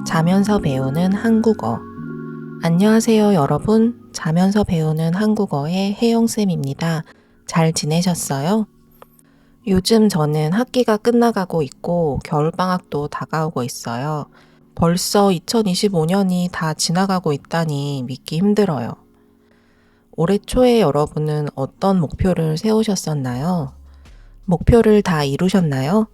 자면서 배우는 한국어. 안녕하세요, 여러분. 자면서 배우는 한국어의 혜영쌤입니다. 잘 지내셨어요? 요즘 저는 학기가 끝나가고 있고 겨울방학도 다가오고 있어요. 벌써 2025년이 다 지나가고 있다니 믿기 힘들어요. 올해 초에 여러분은 어떤 목표를 세우셨었나요? 목표를 다 이루셨나요?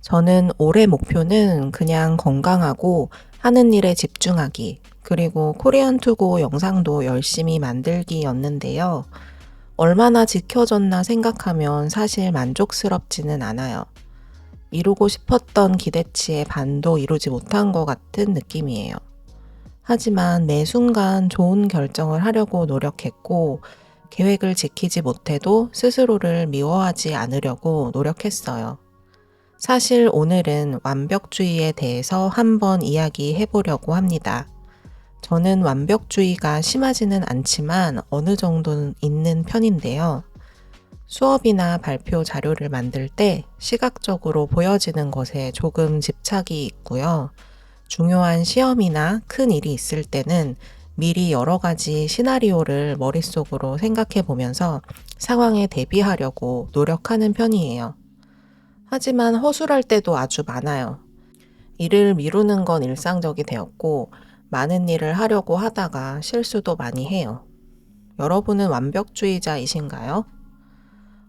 저는 올해 목표는 그냥 건강하고 하는 일에 집중하기, 그리고 코리안 투고 영상도 열심히 만들기였는데요. 얼마나 지켜졌나 생각하면 사실 만족스럽지는 않아요. 이루고 싶었던 기대치의 반도 이루지 못한 것 같은 느낌이에요. 하지만 매 순간 좋은 결정을 하려고 노력했고, 계획을 지키지 못해도 스스로를 미워하지 않으려고 노력했어요. 사실 오늘은 완벽주의에 대해서 한번 이야기해 보려고 합니다. 저는 완벽주의가 심하지는 않지만 어느 정도는 있는 편인데요. 수업이나 발표 자료를 만들 때 시각적으로 보여지는 것에 조금 집착이 있고요. 중요한 시험이나 큰 일이 있을 때는 미리 여러 가지 시나리오를 머릿속으로 생각해 보면서 상황에 대비하려고 노력하는 편이에요. 하지만 허술할 때도 아주 많아요. 일을 미루는 건 일상적이 되었고, 많은 일을 하려고 하다가 실수도 많이 해요. 여러분은 완벽주의자이신가요?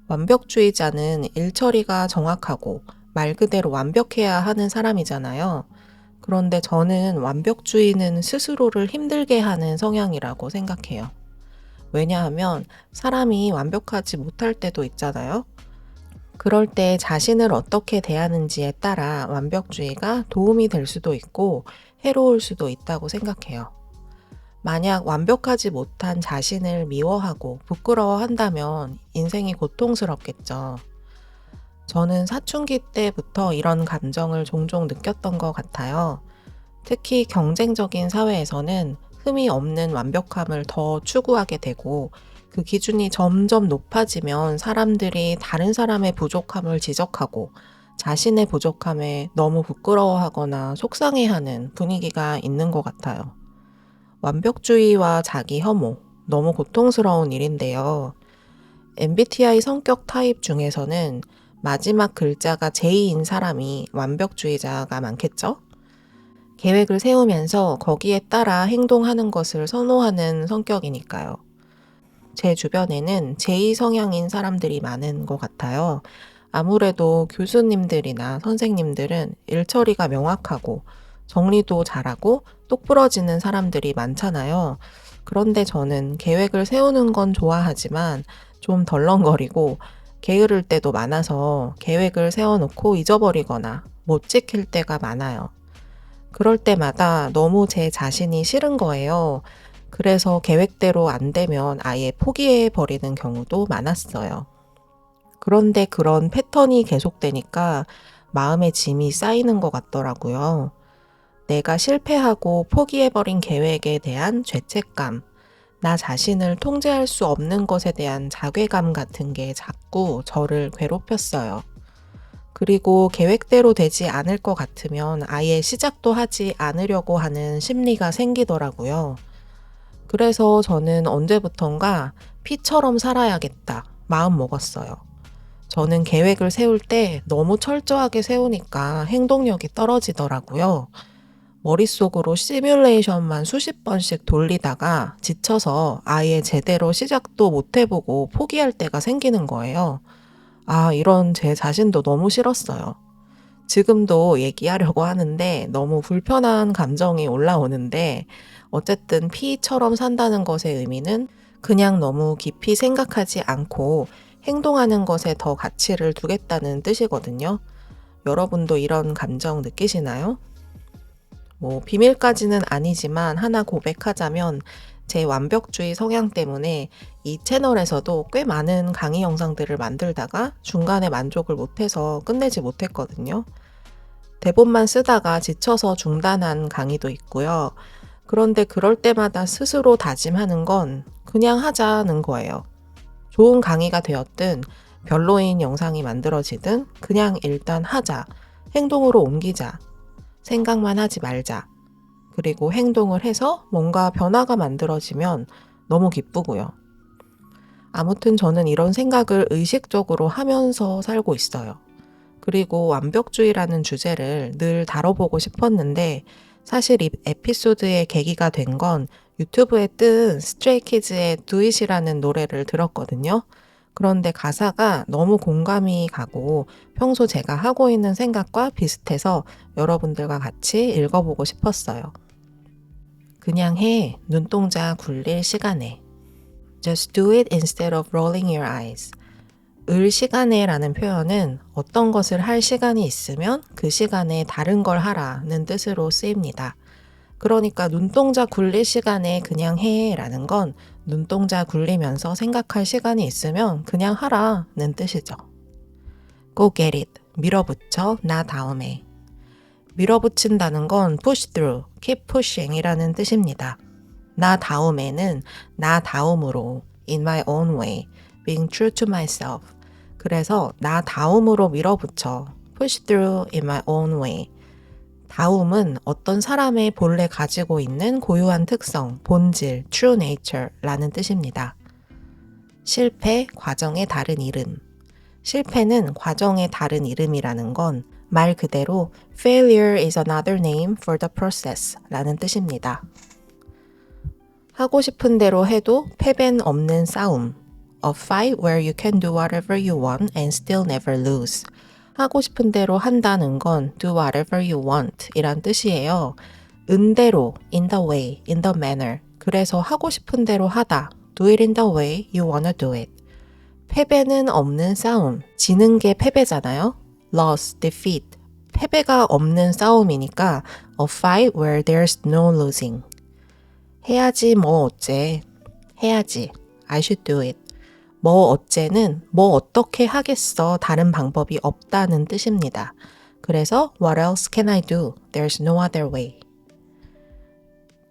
완벽주의자는 일 처리가 정확하고 말 그대로 완벽해야 하는 사람이잖아요. 그런데 저는 완벽주의는 스스로를 힘들게 하는 성향이라고 생각해요. 왜냐하면 사람이 완벽하지 못할 때도 있잖아요. 그럴 때 자신을 어떻게 대하는지에 따라 완벽주의가 도움이 될 수도 있고 해로울 수도 있다고 생각해요. 만약 완벽하지 못한 자신을 미워하고 부끄러워한다면 인생이 고통스럽겠죠. 저는 사춘기 때부터 이런 감정을 종종 느꼈던 것 같아요. 특히 경쟁적인 사회에서는 흠이 없는 완벽함을 더 추구하게 되고 그 기준이 점점 높아지면 사람들이 다른 사람의 부족함을 지적하고 자신의 부족함에 너무 부끄러워하거나 속상해하는 분위기가 있는 것 같아요. 완벽주의와 자기 혐오, 너무 고통스러운 일인데요. MBTI 성격 타입 중에서는 마지막 글자가 J인 사람이 완벽주의자가 많겠죠? 계획을 세우면서 거기에 따라 행동하는 것을 선호하는 성격이니까요. 제 주변에는 J 성향인 사람들이 많은 것 같아요. 아무래도 교수님들이나 선생님들은 일처리가 명확하고 정리도 잘하고 똑부러지는 사람들이 많잖아요. 그런데 저는 계획을 세우는 건 좋아하지만 좀 덜렁거리고 게으를 때도 많아서 계획을 세워놓고 잊어버리거나 못 지킬 때가 많아요. 그럴 때마다 너무 제 자신이 싫은 거예요. 그래서 계획대로 안 되면 아예 포기해 버리는 경우도 많았어요. 그런데 그런 패턴이 계속되니까 마음의 짐이 쌓이는 것 같더라고요. 내가 실패하고 포기해버린 계획에 대한 죄책감, 나 자신을 통제할 수 없는 것에 대한 자괴감 같은 게 자꾸 저를 괴롭혔어요. 그리고 계획대로 되지 않을 것 같으면 아예 시작도 하지 않으려고 하는 심리가 생기더라고요. 그래서 저는 언제부턴가 피처럼 살아야겠다 마음 먹었어요. 저는 계획을 세울 때 너무 철저하게 세우니까 행동력이 떨어지더라고요. 머릿속으로 시뮬레이션만 수십 번씩 돌리다가 지쳐서 아예 제대로 시작도 못 해보고 포기할 때가 생기는 거예요. 이런 제 자신도 너무 싫었어요. 지금도 얘기하려고 하는데 너무 불편한 감정이 올라오는데 어쨌든 P처럼 산다는 것의 의미는 그냥 너무 깊이 생각하지 않고 행동하는 것에 더 가치를 두겠다는 뜻이거든요. 여러분도 이런 감정 느끼시나요? 비밀까지는 아니지만 하나 고백하자면 제 완벽주의 성향 때문에 이 채널에서도 꽤 많은 강의 영상들을 만들다가 중간에 만족을 못해서 끝내지 못했거든요. 대본만 쓰다가 지쳐서 중단한 강의도 있고요. 그런데 그럴 때마다 스스로 다짐하는 건 그냥 하자는 거예요. 좋은 강의가 되었든 별로인 영상이 만들어지든 그냥 일단 하자. 행동으로 옮기자. 생각만 하지 말자. 그리고 행동을 해서 뭔가 변화가 만들어지면 너무 기쁘고요. 아무튼 저는 이런 생각을 의식적으로 하면서 살고 있어요. 그리고 완벽주의라는 주제를 늘 다뤄보고 싶었는데 사실 이 에피소드의 계기가 된 건 유튜브에 뜬 스트레이키즈의 Do It이라는 노래를 들었거든요. 그런데 가사가 너무 공감이 가고 평소 제가 하고 있는 생각과 비슷해서 여러분들과 같이 읽어보고 싶었어요. 그냥 해. 눈동자 굴릴 시간에. Just do it instead of rolling your eyes. 을 시간에 라는 표현은 어떤 것을 할 시간이 있으면 그 시간에 다른 걸 하라는 뜻으로 쓰입니다. 그러니까 눈동자 굴릴 시간에 그냥 해 라는 건 눈동자 굴리면서 생각할 시간이 있으면 그냥 하라는 뜻이죠. Go get it. 밀어붙여 나 다음에. 밀어붙인다는 건 push through, keep pushing 이라는 뜻입니다. 나 다음에는 나 다음으로, in my own way, being true to myself. 그래서 나 다음으로 밀어붙여, push through in my own way. 다음은 어떤 사람의 본래 가지고 있는 고유한 특성, 본질, true nature라는 뜻입니다. 실패, 과정의 다른 이름. 실패는 과정의 다른 이름이라는 건 말 그대로 failure is another name for the process 라는 뜻입니다. 하고 싶은 대로 해도 패배는 없는 싸움. A fight where you can do whatever you want and still never lose. 하고 싶은 대로 한다는 건 do whatever you want 이란 뜻이에요. 은대로, in the way, in the manner. 그래서 하고 싶은 대로 하다. Do it in the way you wanna do it. 패배는 없는 싸움. 지는 게 패배잖아요. Loss, defeat. 패배가 없는 싸움이니까 a fight where there's no losing. 해야지 뭐 어째. 해야지. I should do it. 뭐 어째는 뭐 어떻게 하겠어 다른 방법이 없다는 뜻입니다. 그래서 what else can I do? There's no other way.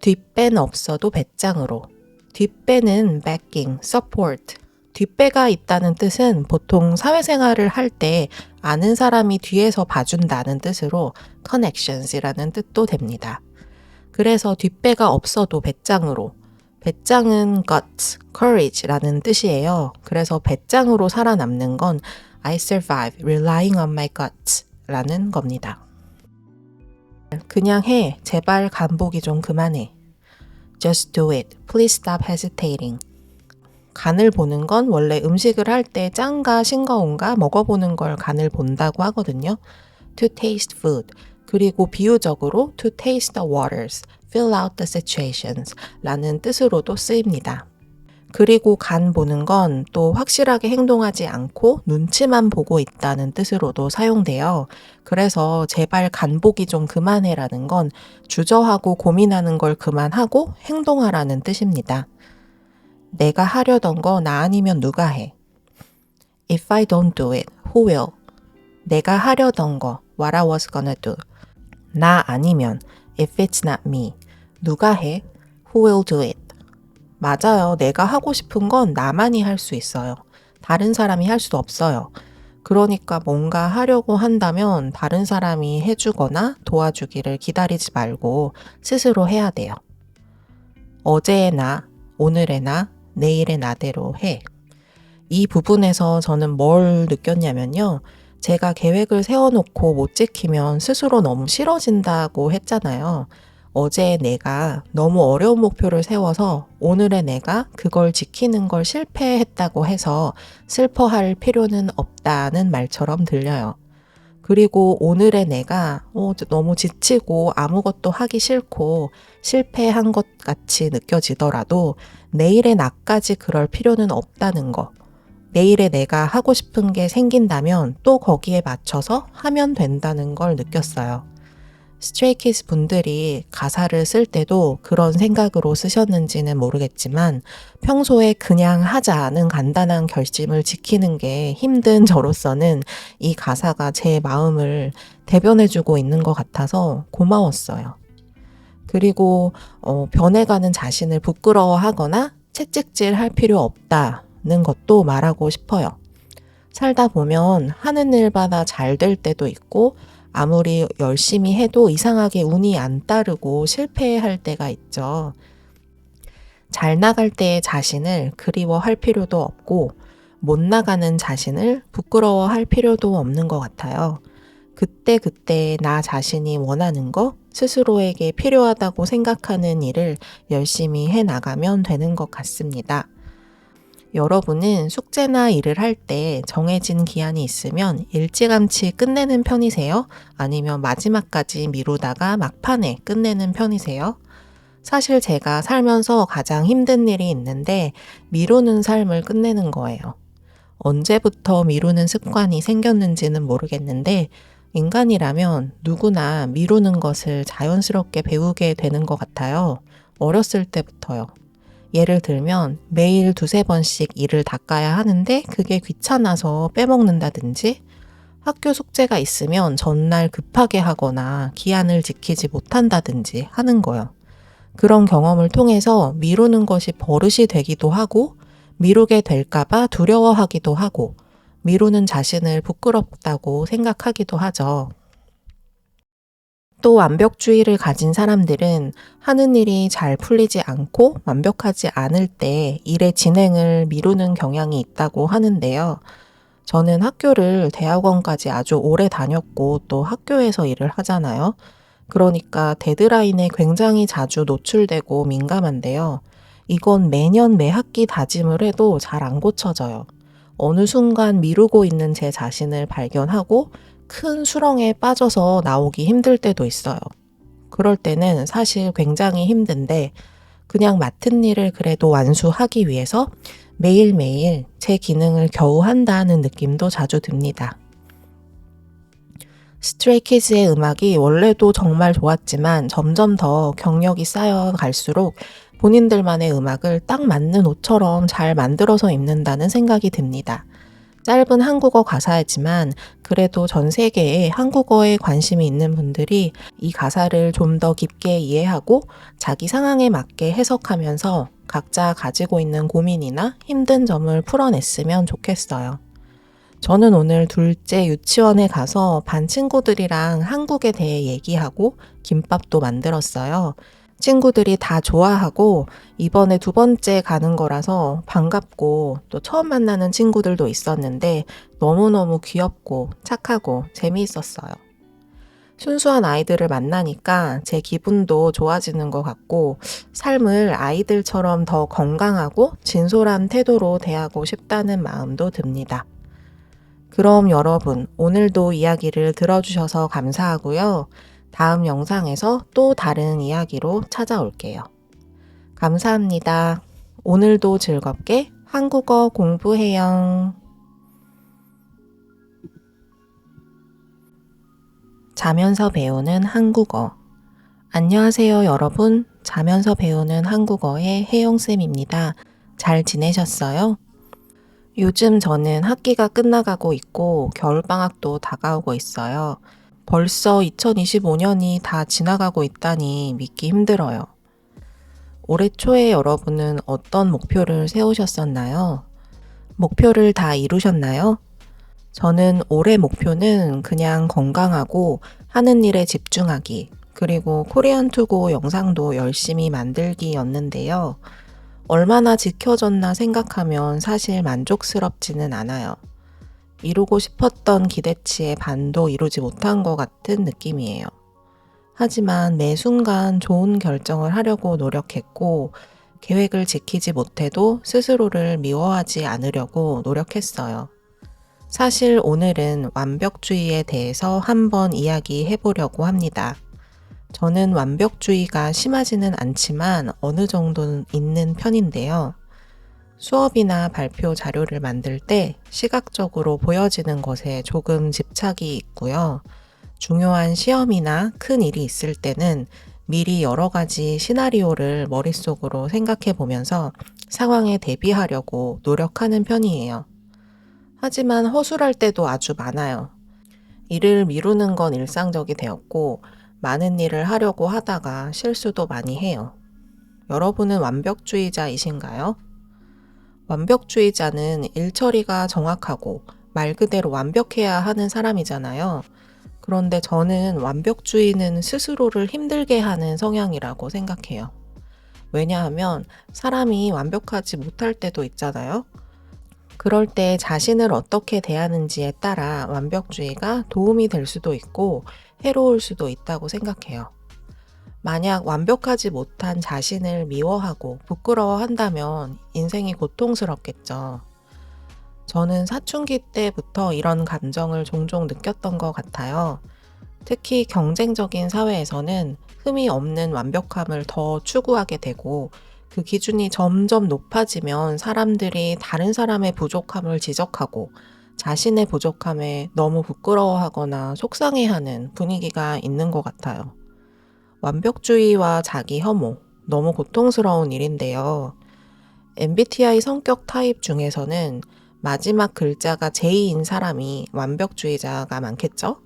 뒷배는 없어도 배짱으로. 뒷배는 backing, support. 뒷배가 있다는 뜻은 보통 사회생활을 할 때 아는 사람이 뒤에서 봐준다는 뜻으로 connections이라는 뜻도 됩니다. 그래서 뒷배가 없어도 배짱으로. 배짱은 guts, courage라는 뜻이에요. 그래서 배짱으로 살아남는 건 I survive relying on my guts 라는 겁니다. 그냥 해. 제발 간보기 좀 그만해. Just do it. Please stop hesitating. 간을 보는 건 원래 음식을 할 때 짠가 싱거운가 먹어보는 걸 간을 본다고 하거든요. To taste food. 그리고 비유적으로 to taste the waters, fill out the situations 라는 뜻으로도 쓰입니다. 그리고 간 보는 건 또 확실하게 행동하지 않고 눈치만 보고 있다는 뜻으로도 사용돼요. 그래서 제발 간 보기 좀 그만해라는 건 주저하고 고민하는 걸 그만하고 행동하라는 뜻입니다. 내가 하려던 거 나 아니면 누가 해? If I don't do it, who will? 내가 하려던 거, what I was gonna do. 나 아니면 if it's not me, 누가 해? Who will do it? 맞아요. 내가 하고 싶은 건 나만이 할 수 있어요. 다른 사람이 할 수 없어요. 그러니까 뭔가 하려고 한다면 다른 사람이 해주거나 도와주기를 기다리지 말고 스스로 해야 돼요. 어제의 나, 오늘의 나, 내일의 나대로 해. 이 부분에서 저는 뭘 느꼈냐면요. 제가 계획을 세워놓고 못 지키면 스스로 너무 싫어진다고 했잖아요. 어제의 내가 너무 어려운 목표를 세워서 오늘의 내가 그걸 지키는 걸 실패했다고 해서 슬퍼할 필요는 없다는 말처럼 들려요. 그리고 오늘의 내가 너무 지치고 아무것도 하기 싫고 실패한 것 같이 느껴지더라도 내일의 나까지 그럴 필요는 없다는 거. 내일의 내가 하고 싶은 게 생긴다면 또 거기에 맞춰서 하면 된다는 걸 느꼈어요. 스트레이키즈 분들이 가사를 쓸 때도 그런 생각으로 쓰셨는지는 모르겠지만 평소에 그냥 하자는 간단한 결심을 지키는 게 힘든 저로서는 이 가사가 제 마음을 대변해주고 있는 것 같아서 고마웠어요. 그리고 변해가는 자신을 부끄러워하거나 채찍질할 필요 없다는 것도 말하고 싶어요. 살다 보면 하는 일마다 잘 될 때도 있고 아무리 열심히 해도 이상하게 운이 안 따르고 실패할 때가 있죠. 잘 나갈 때의 자신을 그리워할 필요도 없고, 못 나가는 자신을 부끄러워할 필요도 없는 것 같아요. 그때그때 나 자신이 원하는 거, 스스로에게 필요하다고 생각하는 일을 열심히 해 나가면 되는 것 같습니다. 여러분은 숙제나 일을 할 때 정해진 기한이 있으면 일찌감치 끝내는 편이세요? 아니면 마지막까지 미루다가 막판에 끝내는 편이세요? 사실 제가 살면서 가장 힘든 일이 있는데 미루는 삶을 끝내는 거예요. 언제부터 미루는 습관이 생겼는지는 모르겠는데 인간이라면 누구나 미루는 것을 자연스럽게 배우게 되는 것 같아요. 어렸을 때부터요. 예를 들면 매일 두세 번씩 일을 닦아야 하는데 그게 귀찮아서 빼먹는다든지, 학교 숙제가 있으면 전날 급하게 하거나 기한을 지키지 못한다든지 하는 거요. 그런 경험을 통해서 미루는 것이 버릇이 되기도 하고, 미루게 될까봐 두려워하기도 하고, 미루는 자신을 부끄럽다고 생각하기도 하죠. 또 완벽주의를 가진 사람들은 하는 일이 잘 풀리지 않고 완벽하지 않을 때 일의 진행을 미루는 경향이 있다고 하는데요. 저는 학교를 대학원까지 아주 오래 다녔고 또 학교에서 일을 하잖아요. 그러니까 데드라인에 굉장히 자주 노출되고 민감한데요. 이건 매년 매 학기 다짐을 해도 잘 안 고쳐져요. 어느 순간 미루고 있는 제 자신을 발견하고 큰 수렁에 빠져서 나오기 힘들 때도 있어요. 그럴 때는 사실 굉장히 힘든데 그냥 맡은 일을 그래도 완수하기 위해서 매일매일 제 기능을 겨우 한다는 느낌도 자주 듭니다. 스트레이키즈의 음악이 원래도 정말 좋았지만 점점 더 경력이 쌓여갈수록 본인들만의 음악을 딱 맞는 옷처럼 잘 만들어서 입는다는 생각이 듭니다. 짧은 한국어 가사이지만 그래도 전 세계에 한국어에 관심이 있는 분들이 이 가사를 좀 더 깊게 이해하고 자기 상황에 맞게 해석하면서 각자 가지고 있는 고민이나 힘든 점을 풀어냈으면 좋겠어요. 저는 오늘 둘째 유치원에 가서 반 친구들이랑 한국에 대해 얘기하고 김밥도 만들었어요. 친구들이 다 좋아하고 이번에 두 번째 가는 거라서 반갑고 또 처음 만나는 친구들도 있었는데 너무너무 귀엽고 착하고 재미있었어요. 순수한 아이들을 만나니까 제 기분도 좋아지는 것 같고 삶을 아이들처럼 더 건강하고 진솔한 태도로 대하고 싶다는 마음도 듭니다. 그럼 여러분, 오늘도 이야기를 들어주셔서 감사하고요. 다음 영상에서 또 다른 이야기로 찾아올게요. 감사합니다. 오늘도 즐겁게 한국어 공부해요. 자면서 배우는 한국어. 안녕하세요, 여러분. 자면서 배우는 한국어의 혜영쌤입니다. 잘 지내셨어요? 요즘 저는 학기가 끝나가고 있고 겨울방학도 다가오고 있어요. 벌써 2025년이 다 지나가고 있다니 믿기 힘들어요. 올해 초에 여러분은 어떤 목표를 세우셨었나요? 목표를 다 이루셨나요? 저는 올해 목표는 그냥 건강하고 하는 일에 집중하기, 그리고 코리안 투고 영상도 열심히 만들기였는데요. 얼마나 지켜졌나 생각하면 사실 만족스럽지는 않아요. 이루고 싶었던 기대치의 반도 이루지 못한 것 같은 느낌이에요. 하지만 매 순간 좋은 결정을 하려고 노력했고, 계획을 지키지 못해도 스스로를 미워하지 않으려고 노력했어요. 사실 오늘은 완벽주의에 대해서 한번 이야기해 보려고 합니다. 저는 완벽주의가 심하지는 않지만 어느 정도는 있는 편인데요. 수업이나 발표 자료를 만들 때 시각적으로 보여지는 것에 조금 집착이 있고요. 중요한 시험이나 큰 일이 있을 때는 미리 여러 가지 시나리오를 머릿속으로 생각해 보면서 상황에 대비하려고 노력하는 편이에요. 하지만 허술할 때도 아주 많아요. 일을 미루는 건 일상적이 되었고, 많은 일을 하려고 하다가 실수도 많이 해요. 여러분은 완벽주의자이신가요? 완벽주의자는 일 처리가 정확하고 말 그대로 완벽해야 하는 사람이잖아요. 그런데 저는 완벽주의는 스스로를 힘들게 하는 성향이라고 생각해요. 왜냐하면 사람이 완벽하지 못할 때도 있잖아요. 그럴 때 자신을 어떻게 대하는지에 따라 완벽주의가 도움이 될 수도 있고 해로울 수도 있다고 생각해요. 만약 완벽하지 못한 자신을 미워하고 부끄러워한다면 인생이 고통스럽겠죠. 저는 사춘기 때부터 이런 감정을 종종 느꼈던 것 같아요. 특히 경쟁적인 사회에서는 흠이 없는 완벽함을 더 추구하게 되고 그 기준이 점점 높아지면 사람들이 다른 사람의 부족함을 지적하고 자신의 부족함에 너무 부끄러워하거나 속상해하는 분위기가 있는 것 같아요. 완벽주의와 자기 혐오, 너무 고통스러운 일인데요. MBTI 성격 타입 중에서는 마지막 글자가 J인 사람이 완벽주의자가 많겠죠?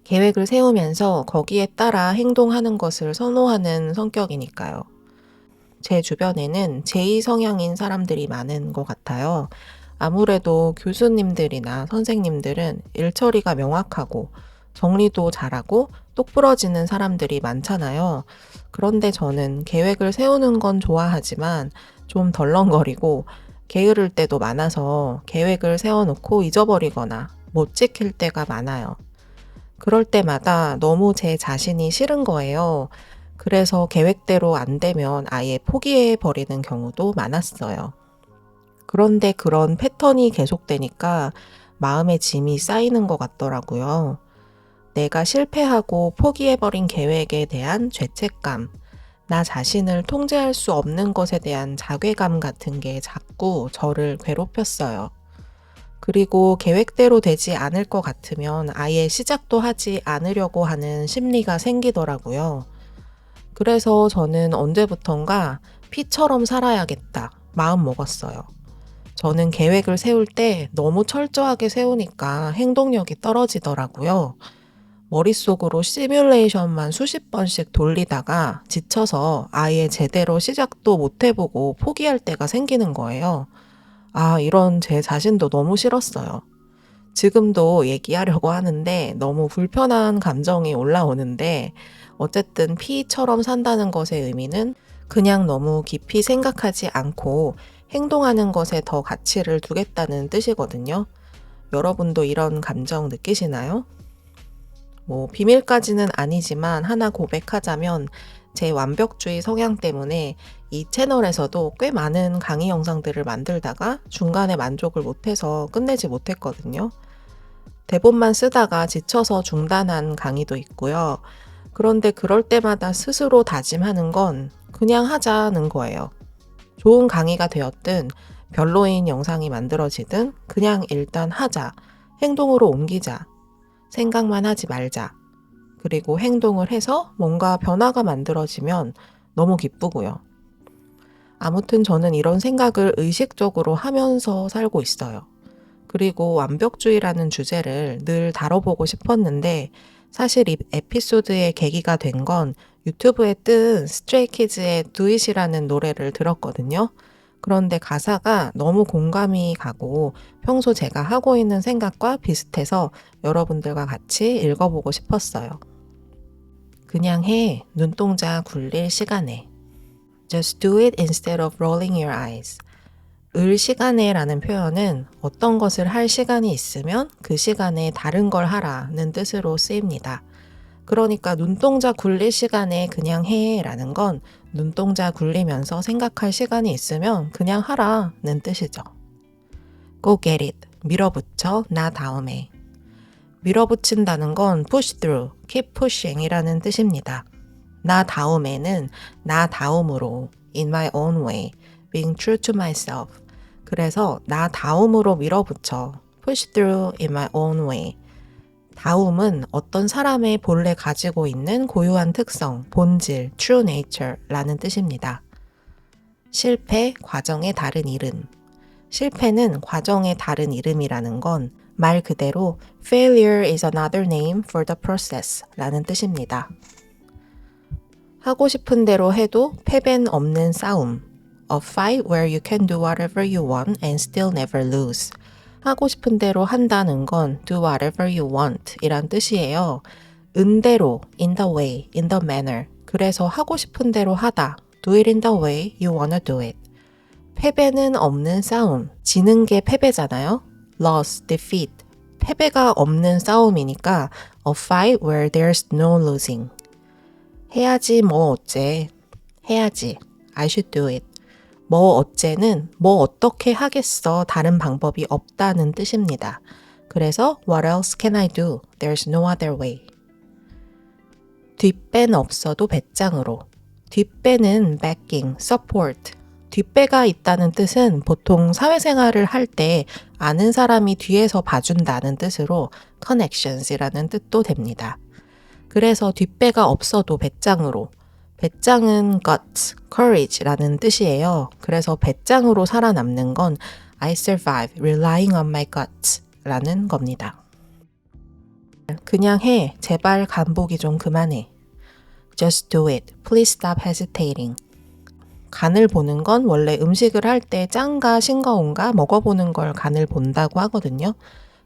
계획을 세우면서 거기에 따라 행동하는 것을 선호하는 성격이니까요. 제 주변에는 J 성향인 사람들이 많은 것 같아요. 아무래도 교수님들이나 선생님들은 일 처리가 명확하고 정리도 잘하고 똑부러지는 사람들이 많잖아요. 그런데 저는 계획을 세우는 건 좋아하지만 좀 덜렁거리고 게으를 때도 많아서 계획을 세워놓고 잊어버리거나 못 지킬 때가 많아요. 그럴 때마다 너무 제 자신이 싫은 거예요. 그래서 계획대로 안 되면 아예 포기해 버리는 경우도 많았어요. 그런데 그런 패턴이 계속되니까 마음의 짐이 쌓이는 것 같더라고요. 내가 실패하고 포기해버린 계획에 대한 죄책감, 나 자신을 통제할 수 없는 것에 대한 자괴감 같은 게 자꾸 저를 괴롭혔어요. 그리고 계획대로 되지 않을 것 같으면 아예 시작도 하지 않으려고 하는 심리가 생기더라고요. 그래서 저는 언제부턴가 피처럼 살아야겠다 마음 먹었어요. 저는 계획을 세울 때 너무 철저하게 세우니까 행동력이 떨어지더라고요. 머릿속으로 시뮬레이션만 수십 번씩 돌리다가 지쳐서 아예 제대로 시작도 못 해보고 포기할 때가 생기는 거예요. 이런 제 자신도 너무 싫었어요. 지금도 얘기하려고 하는데 너무 불편한 감정이 올라오는데 어쨌든 P처럼 산다는 것의 의미는 그냥 너무 깊이 생각하지 않고 행동하는 것에 더 가치를 두겠다는 뜻이거든요. 여러분도 이런 감정 느끼시나요? 비밀까지는 아니지만 하나 고백하자면 제 완벽주의 성향 때문에 이 채널에서도 꽤 많은 강의 영상들을 만들다가 중간에 만족을 못해서 끝내지 못했거든요. 대본만 쓰다가 지쳐서 중단한 강의도 있고요. 그런데 그럴 때마다 스스로 다짐하는 건 그냥 하자는 거예요. 좋은 강의가 되었든 별로인 영상이 만들어지든 그냥 일단 하자. 행동으로 옮기자. 생각만 하지 말자. 그리고 행동을 해서 뭔가 변화가 만들어지면 너무 기쁘고요. 아무튼 저는 이런 생각을 의식적으로 하면서 살고 있어요. 그리고 완벽주의라는 주제를 늘 다뤄보고 싶었는데 사실 이 에피소드의 계기가 된 건 유튜브에 뜬 스트레이키즈의 Do It이라는 노래를 들었거든요. 그런데 가사가 너무 공감이 가고 평소 제가 하고 있는 생각과 비슷해서 여러분들과 같이 읽어보고 싶었어요. 그냥 해. 눈동자 굴릴 시간에. Just do it instead of rolling your eyes. 을 시간에 라는 표현은 어떤 것을 할 시간이 있으면 그 시간에 다른 걸 하라는 뜻으로 쓰입니다. 그러니까 눈동자 굴릴 시간에 그냥 해 라는 건 눈동자 굴리면서 생각할 시간이 있으면 그냥 하라는 뜻이죠. Go get it. 밀어붙여 나 다음에. 밀어붙인다는 건 push through, keep pushing 이라는 뜻입니다. 나 다음에는 나 다음으로, in my own way, being true to myself. 그래서 나 다음으로 밀어붙여, push through in my own way. 다음은 어떤 사람의 본래 가지고 있는 고유한 특성, 본질, true nature라는 뜻입니다. 실패, 과정의 다른 이름. 실패는 과정의 다른 이름이라는 건 말 그대로 failure is another name for the process 라는 뜻입니다. 하고 싶은 대로 해도 패배는 없는 싸움. A fight where you can do whatever you want and still never lose. 하고 싶은 대로 한다는 건 do whatever you want 이란 뜻이에요. 은대로, in the way, in the manner. 그래서 하고 싶은 대로 하다. do it in the way you wanna do it. 패배는 없는 싸움. 지는 게 패배잖아요. loss, defeat. 패배가 없는 싸움이니까 a fight where there's no losing. 해야지 뭐 어째. 해야지. I should do it. 뭐 어째는 뭐 어떻게 하겠어. 다른 방법이 없다는 뜻입니다. 그래서 what else can I do? There's no other way. 뒷배는 없어도 배짱으로. 뒷배는 backing, support. 뒷배가 있다는 뜻은 보통 사회생활을 할 때 아는 사람이 뒤에서 봐준다는 뜻으로 connections이라는 뜻도 됩니다. 그래서 뒷배가 없어도 배짱으로. 배짱은 guts, courage라는 뜻이에요. 그래서 배짱으로 살아남는 건 I survive relying on my guts 라는 겁니다. 그냥 해. 제발 간보기 좀 그만해. Just do it. Please stop hesitating. 간을 보는 건 원래 음식을 할 때 짠가 싱거운가 먹어보는 걸 간을 본다고 하거든요.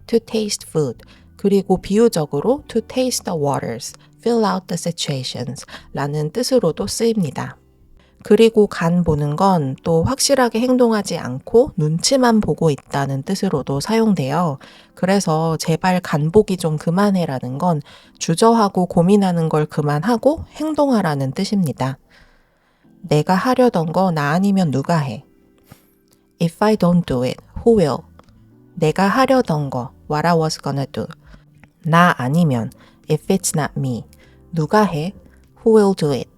To taste food. 그리고 비유적으로 to taste the waters, fill out the situations 라는 뜻으로도 쓰입니다. 그리고 간 보는 건 또 확실하게 행동하지 않고 눈치만 보고 있다는 뜻으로도 사용돼요. 그래서 제발 간 보기 좀 그만해라는 건 주저하고 고민하는 걸 그만하고 행동하라는 뜻입니다. 내가 하려던 거 나 아니면 누가 해? If I don't do it, who will? 내가 하려던 거, what I was gonna do. 나 아니면, if it's not me, 누가 해? Who will do it?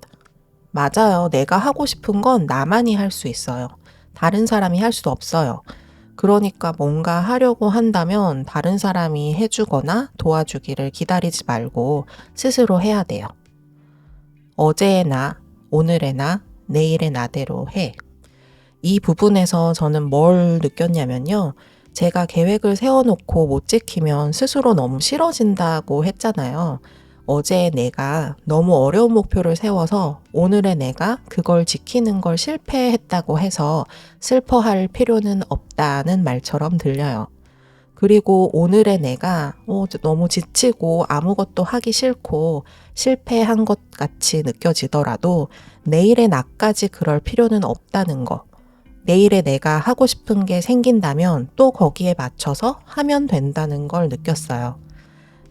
맞아요. 내가 하고 싶은 건 나만이 할 수 있어요. 다른 사람이 할 수 없어요. 그러니까 뭔가 하려고 한다면 다른 사람이 해주거나 도와주기를 기다리지 말고 스스로 해야 돼요. 어제의 나, 오늘의 나, 내일의 나대로 해. 이 부분에서 저는 뭘 느꼈냐면요. 제가 계획을 세워놓고 못 지키면 스스로 너무 싫어진다고 했잖아요. 어제의 내가 너무 어려운 목표를 세워서 오늘의 내가 그걸 지키는 걸 실패했다고 해서 슬퍼할 필요는 없다는 말처럼 들려요. 그리고 오늘의 내가 너무 지치고 아무것도 하기 싫고 실패한 것 같이 느껴지더라도 내일의 나까지 그럴 필요는 없다는 거. 내일의 내가 하고 싶은 게 생긴다면 또 거기에 맞춰서 하면 된다는 걸 느꼈어요.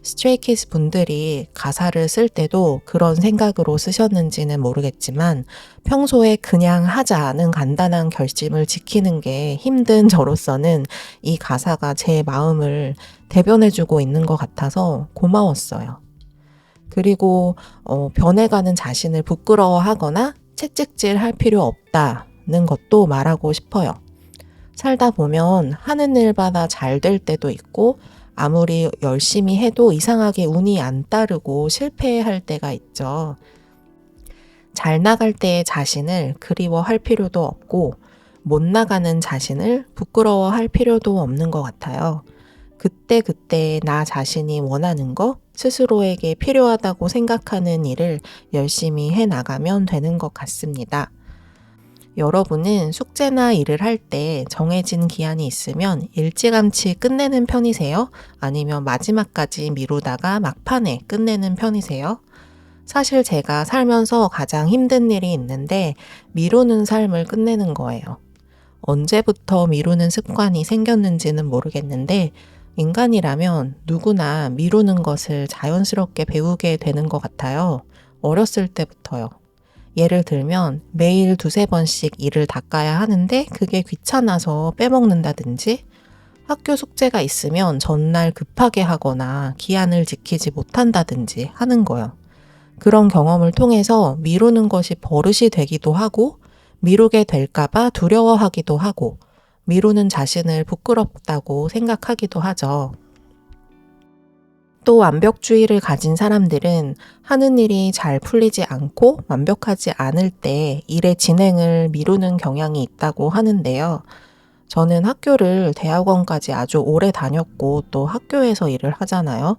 스트레이키즈 분들이 가사를 쓸 때도 그런 생각으로 쓰셨는지는 모르겠지만 평소에 그냥 하자는 간단한 결심을 지키는 게 힘든 저로서는 이 가사가 제 마음을 대변해주고 있는 것 같아서 고마웠어요. 그리고 변해가는 자신을 부끄러워하거나 채찍질할 필요 없다는 것도 말하고 싶어요. 살다 보면 하는 일마다 잘 될 때도 있고 아무리 열심히 해도 이상하게 운이 안 따르고 실패할 때가 있죠. 잘 나갈 때의 자신을 그리워할 필요도 없고 못 나가는 자신을 부끄러워할 필요도 없는 것 같아요. 그때 나 자신이 원하는 거, 스스로에게 필요하다고 생각하는 일을 열심히 해나가면 되는 것 같습니다. 여러분은 숙제나 일을 할 때 정해진 기한이 있으면 일찌감치 끝내는 편이세요? 아니면 마지막까지 미루다가 막판에 끝내는 편이세요? 사실 제가 살면서 가장 힘든 일이 있는데 미루는 삶을 끝내는 거예요. 언제부터 미루는 습관이 생겼는지는 모르겠는데 인간이라면 누구나 미루는 것을 자연스럽게 배우게 되는 것 같아요. 어렸을 때부터요. 예를 들면 매일 2-3번씩 일을 닦아야 하는데 그게 귀찮아서 빼먹는다든지 학교 숙제가 있으면 전날 급하게 하거나 기한을 지키지 못한다든지 하는 거요. 그런 경험을 통해서 미루는 것이 버릇이 되기도 하고 미루게 될까봐 두려워하기도 하고 미루는 자신을 부끄럽다고 생각하기도 하죠. 또 완벽주의를 가진 사람들은 하는 일이 잘 풀리지 않고 완벽하지 않을 때 일의 진행을 미루는 경향이 있다고 하는데요. 저는 학교를 대학원까지 아주 오래 다녔고 또 학교에서 일을 하잖아요.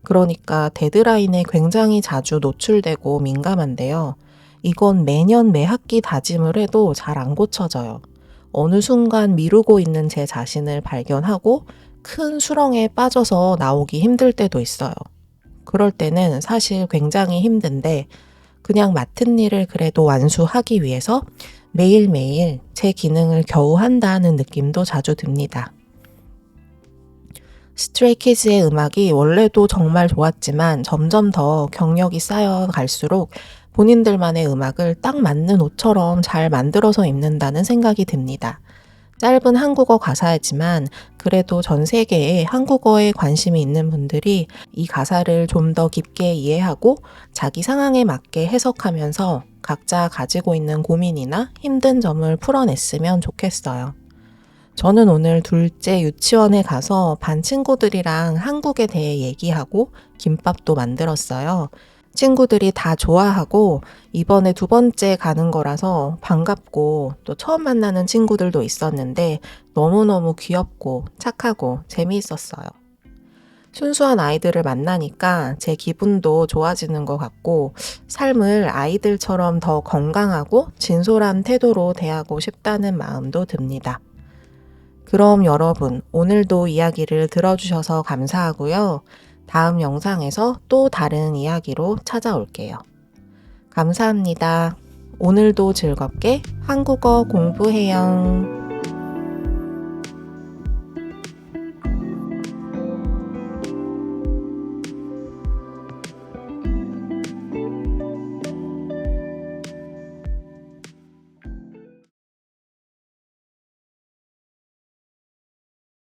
그러니까 데드라인에 굉장히 자주 노출되고 민감한데요. 이건 매년 매 학기 다짐을 해도 잘 안 고쳐져요. 어느 순간 미루고 있는 제 자신을 발견하고 큰 수렁에 빠져서 나오기 힘들 때도 있어요. 그럴 때는 사실 굉장히 힘든데 그냥 맡은 일을 그래도 완수하기 위해서 매일매일 제 기능을 겨우 한다는 느낌도 자주 듭니다. 스트레이키즈의 음악이 원래도 정말 좋았지만 점점 더 경력이 쌓여 갈수록 본인들만의 음악을 딱 맞는 옷처럼 잘 만들어서 입는다는 생각이 듭니다. 짧은 한국어 가사이지만 그래도 전 세계에 한국어에 관심이 있는 분들이 이 가사를 좀 더 깊게 이해하고 자기 상황에 맞게 해석하면서 각자 가지고 있는 고민이나 힘든 점을 풀어냈으면 좋겠어요. 저는 오늘 둘째 유치원에 가서 반 친구들이랑 한국에 대해 얘기하고 김밥도 만들었어요. 친구들이 다 좋아하고 이번에 두 번째 가는 거라서 반갑고 또 처음 만나는 친구들도 있었는데 너무너무 귀엽고 착하고 재미있었어요. 순수한 아이들을 만나니까 제 기분도 좋아지는 것 같고 삶을 아이들처럼 더 건강하고 진솔한 태도로 대하고 싶다는 마음도 듭니다. 그럼 여러분, 오늘도 이야기를 들어주셔서 감사하고요. 다음 영상에서 또 다른 이야기로 찾아올게요. 감사합니다. 오늘도 즐겁게 한국어 공부해요.